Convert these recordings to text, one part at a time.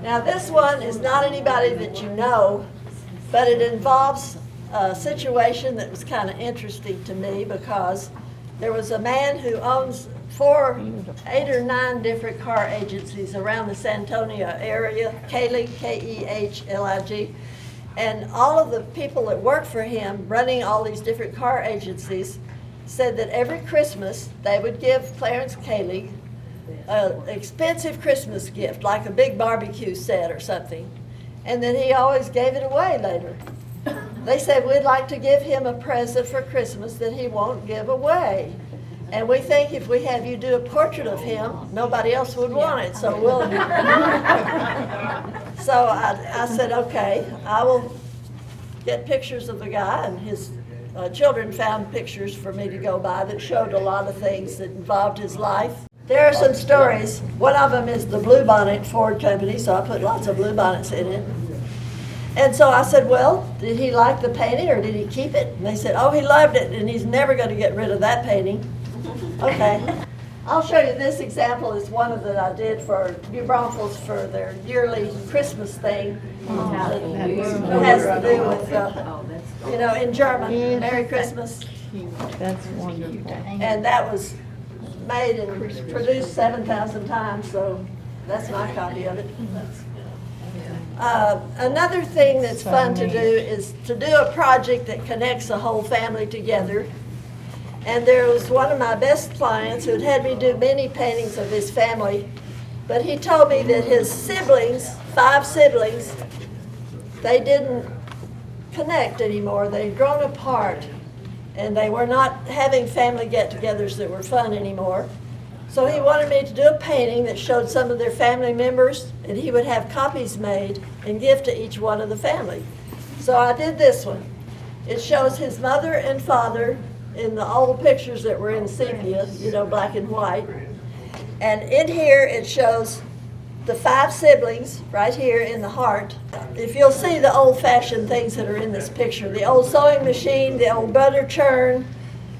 Now this one is not anybody that you know, but it involves a situation that was kind of interesting to me because there was a man who owns 8 or 9 different car agencies around the San Antonio area, Kehlig, K-E-H-L-I-G, and all of the people that work for him running all these different car agencies said that every Christmas they would give Clarence Kehlig an expensive Christmas gift, like a big barbecue set or something, and then he always gave it away later. They said, we'd like to give him a present for Christmas that he won't give away. And we think if we have you do a portrait of him, nobody else would want it, so we'll. So I said, okay, I will get pictures of the guy, and his children found pictures for me to go by that showed a lot of things that involved his life. There are some stories. One of them is the Bluebonnet Ford Company, so I put lots of bluebonnets in it. And so I said, well, did he like the painting or did he keep it? And they said, oh, he loved it, and he's never going to get rid of that painting. Okay. I'll show you this example is one of that I did for New Braunfels for their yearly Christmas thing. It has to do with, in German, Merry Christmas. That's wonderful. And that was made and produced 7,000 times, so that's my copy of it. Another thing that's fun to do is to do a project that connects the whole family together. And there was one of my best clients who'd had me do many paintings of his family, but he told me that his siblings, 5 siblings, they didn't connect anymore. They'd grown apart, and they were not having family get-togethers that were fun anymore. So he wanted me to do a painting that showed some of their family members, and he would have copies made and give to each one of the family. So I did this one. It shows his mother and father in the old pictures that were in sepia, black and white. And in here it shows the 5 siblings right here in the heart. If you'll see the old-fashioned things that are in this picture, the old sewing machine, the old butter churn,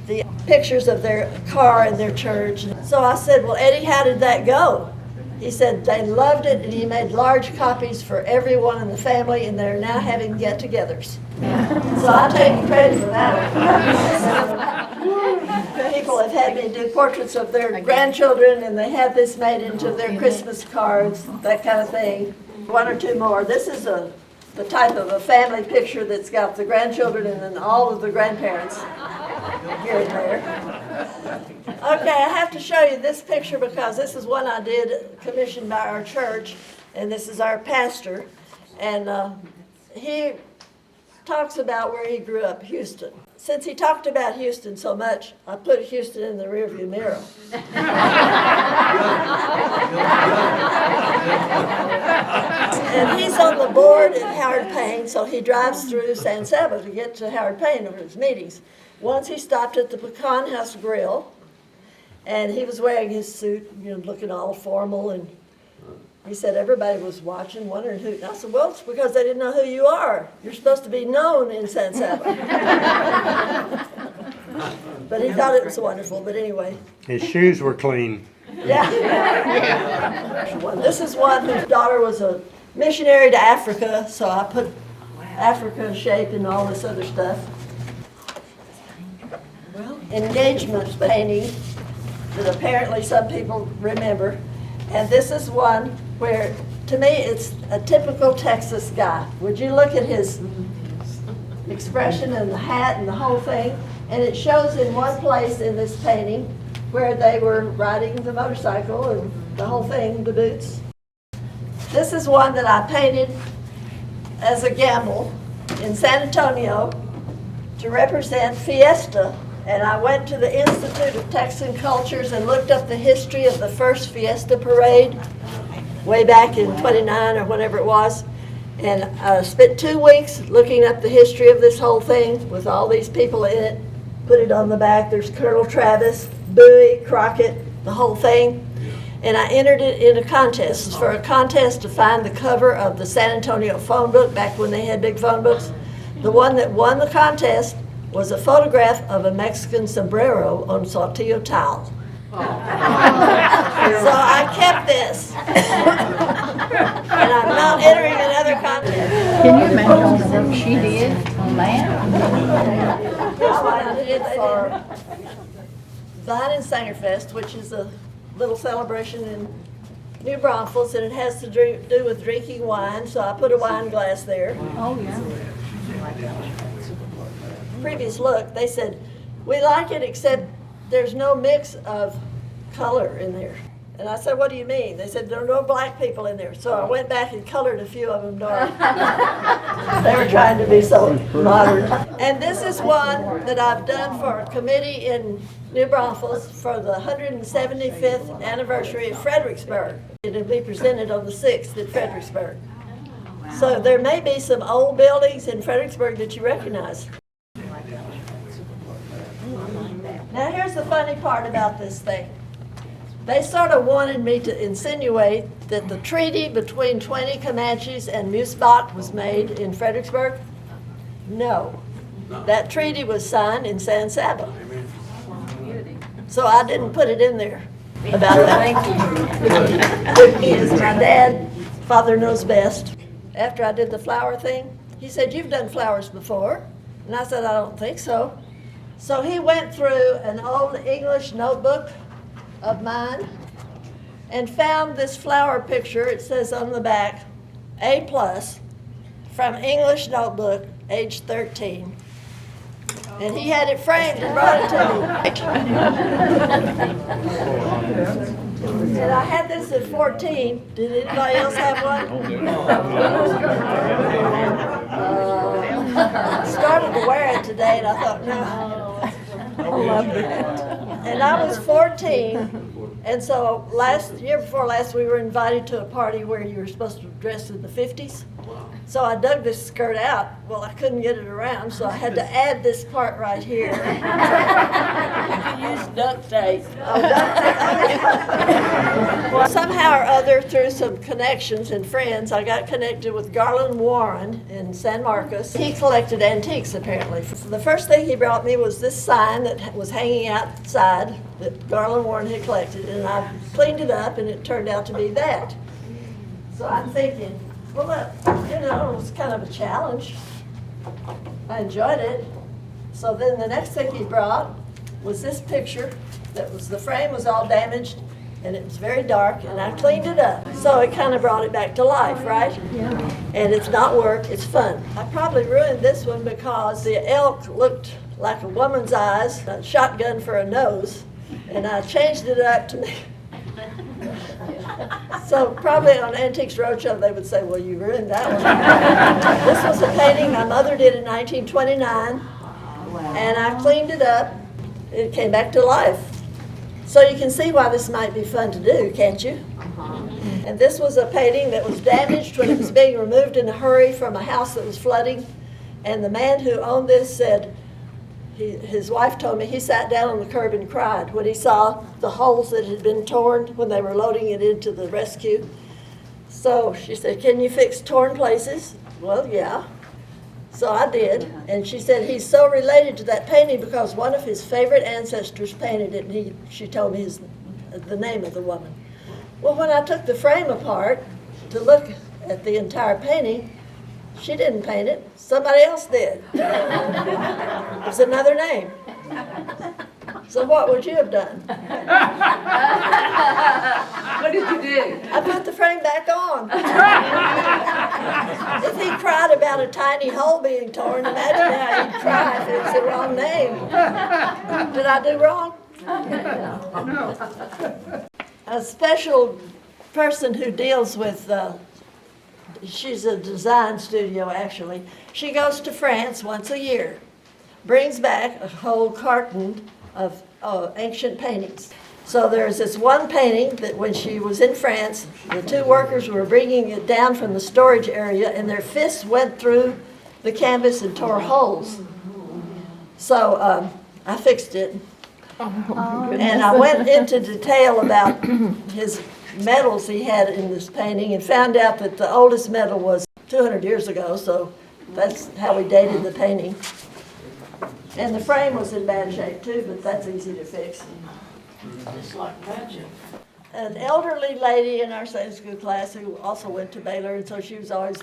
the pictures of their car and their church. So I said, well, Eddie, how did that go? He said they loved it, and he made large copies for everyone in the family, and they're now having get-togethers. So I take credit for that. People have had me do portraits of their grandchildren, and they have this made into their Christmas cards, that kind of thing. 1 or 2 more. This is the type of a family picture that's got the grandchildren and then all of the grandparents here and there. Okay, I have to show you this picture because this is one I did commissioned by our church, and this is our pastor. And he talks about where he grew up, Houston. Since he talked about Houston so much, I put Houston in the rearview mirror. And he's on the board at Howard Payne, so he drives through San Saba to get to Howard Payne for his meetings. Once he stopped at the Pecan House Grill, and he was wearing his suit, looking all formal, and he said everybody was watching, wondering who. And I said, well, it's because they didn't know who you are. You're supposed to be known in San Saba. But he thought it was wonderful. But anyway. His shoes were clean. Yeah. This is one whose daughter was a missionary to Africa, so I put Africa shape and all this other stuff. Well, engagement painting that apparently some people remember. And this is one where, to me, it's a typical Texas guy. Would you look at his expression and the hat and the whole thing? And it shows in one place in this painting where they were riding the motorcycle and the whole thing, the boots. This is one that I painted as a gamble in San Antonio to represent Fiesta. And I went to the Institute of Texan Cultures and looked up the history of the first Fiesta parade way back in 29 or whatever it was. And I spent 2 weeks looking up the history of this whole thing with all these people in it. Put it on the back. There's Colonel Travis, Bowie, Crockett, the whole thing. And I entered it in a contest. It's for a contest to find the cover of the San Antonio phone book back when they had big phone books. The one that won the contest was a photograph of a Mexican sombrero on Saltillo tile. So I kept this. And I'm not entering another contest. Can you imagine all the work she did on that? Here's what I did for Vine and Sangerfest, which is a little celebration in New Braunfels, and it has to do with drinking wine, so I put a wine glass there. Oh, yeah. Previous look, they said, we like it except there's no mix of color in there. And I said, what do you mean? They said, there are no black people in there. So I went back and colored a few of them dark. They were trying to be so modern. And this is one that I've done for a committee in New Braunfels for the 175th anniversary of Fredericksburg. It'll be presented on the 6th at Fredericksburg. So there may be some old buildings in Fredericksburg that you recognize. Now here's the funny part about this thing. They sort of wanted me to insinuate that the treaty between 20 Comanches and Musbot was made in Fredericksburg. No. That treaty was signed in San Saba. So I didn't put it in there about that. With me as my dad, father knows best. After I did the flower thing, he said, you've done flowers before. And I said, I don't think so. So he went through an old English notebook of mine and found this flower picture. It says on the back, A+, from English notebook, age 13. And he had it framed and brought it to me. And I had this at 14. Did anybody else have one? I started to wear it today and I thought, no. I love that. And I was 14, and so year before last, we were invited to a party where you were supposed to dress in the 50s. So I dug this skirt out. Well, I couldn't get it around, so I had to add this part right here. Use duct tape. Oh, duct tape. Well, somehow or other, through some connections and friends, I got connected with Garland Warren in San Marcos. He collected antiques, apparently. The first thing he brought me was this sign that was hanging outside that Garland Warren had collected, and I cleaned it up, and it turned out to be that. So I'm thinking, well, look, it was kind of a challenge. I enjoyed it. So then the next thing he brought was this picture the frame was all damaged and it was very dark, and I cleaned it up. So it kind of brought it back to life, right? Yeah. And it's not work, it's fun. I probably ruined this one because the elk looked like a woman's eyes, a shotgun for a nose, and I changed it up to make. So probably on Antiques Roadshow they would say, well, you ruined that one. This was a painting my mother did in 1929, and I cleaned it up. It came back to life. So you can see why this might be fun to do, can't you? And this was a painting that was damaged when it was being removed in a hurry from a house that was flooding. And the man who owned this said, his wife told me he sat down on the curb and cried when he saw the holes that had been torn when they were loading it into the rescue. So she said, can you fix torn places? Well, yeah. So I did. And she said he's so related to that painting because one of his favorite ancestors painted it, and she told me the name of the woman. Well, when I took the frame apart to look at the entire painting, she didn't paint it. Somebody else did. It was another name. So what would you have done? What did you do? I put the frame back on. If he cried about a tiny hole being torn, imagine how he'd cry if it was the wrong name. Did I do wrong? A special person who deals with she's a design studio, actually. She goes to France once a year, brings back a whole carton of ancient paintings. So there's this one painting that when she was in France, the two workers were bringing it down from the storage area, and their fists went through the canvas and tore holes. So I fixed it. And I went into detail about his medals he had in this painting and found out that the oldest medal was 200 years ago, so that's how we dated the painting. And the frame was in bad shape too, but that's easy to fix. Just like magic. an elderly lady in our Sunday school class who also went to Baylor, and so she was always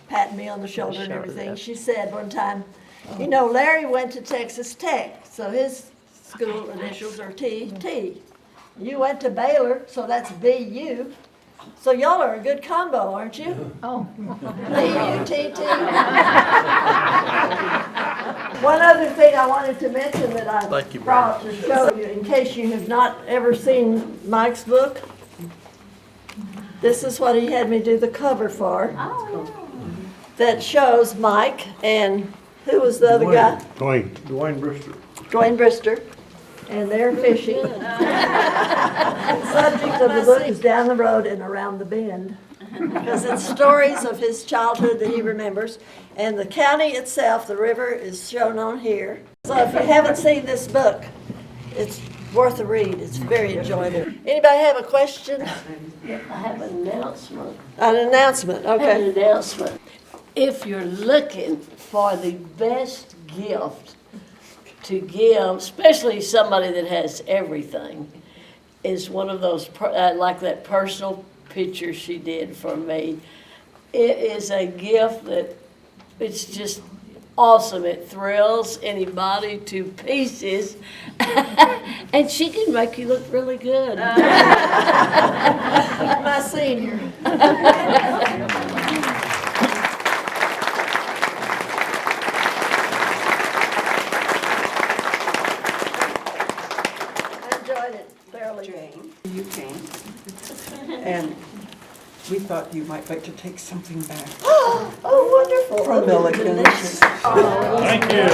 patting me on the shoulder and everything. She said one time, you know, Larry went to Texas Tech, so his school initials are TT. You went to Baylor, so that's BU. So y'all are a good combo, aren't you? Oh. B-U-T-T. One other thing I wanted to mention that I brought to show you, in case you have not ever seen Mike's book. This is what he had me do the cover for. That shows Mike and who was the other guy? Dwayne Brewster. Dwayne Brister. And they're fishing. The subject of the book is down the road and around the bend, because it's stories of his childhood that he remembers. And the county itself, the river, is shown on here. So if you haven't seen this book, it's worth a read. It's very enjoyable. Anybody have a question? I have an announcement. An announcement, okay. An announcement. If you're looking for the best gift to give, especially somebody that has everything, is one of those, like that personal picture she did for me. It is a gift that it's just awesome. It thrills anybody to pieces, and she can make you look really good. My senior. You came, and we thought you might like to take something back Oh, wonderful. from Milliken's. Thank you.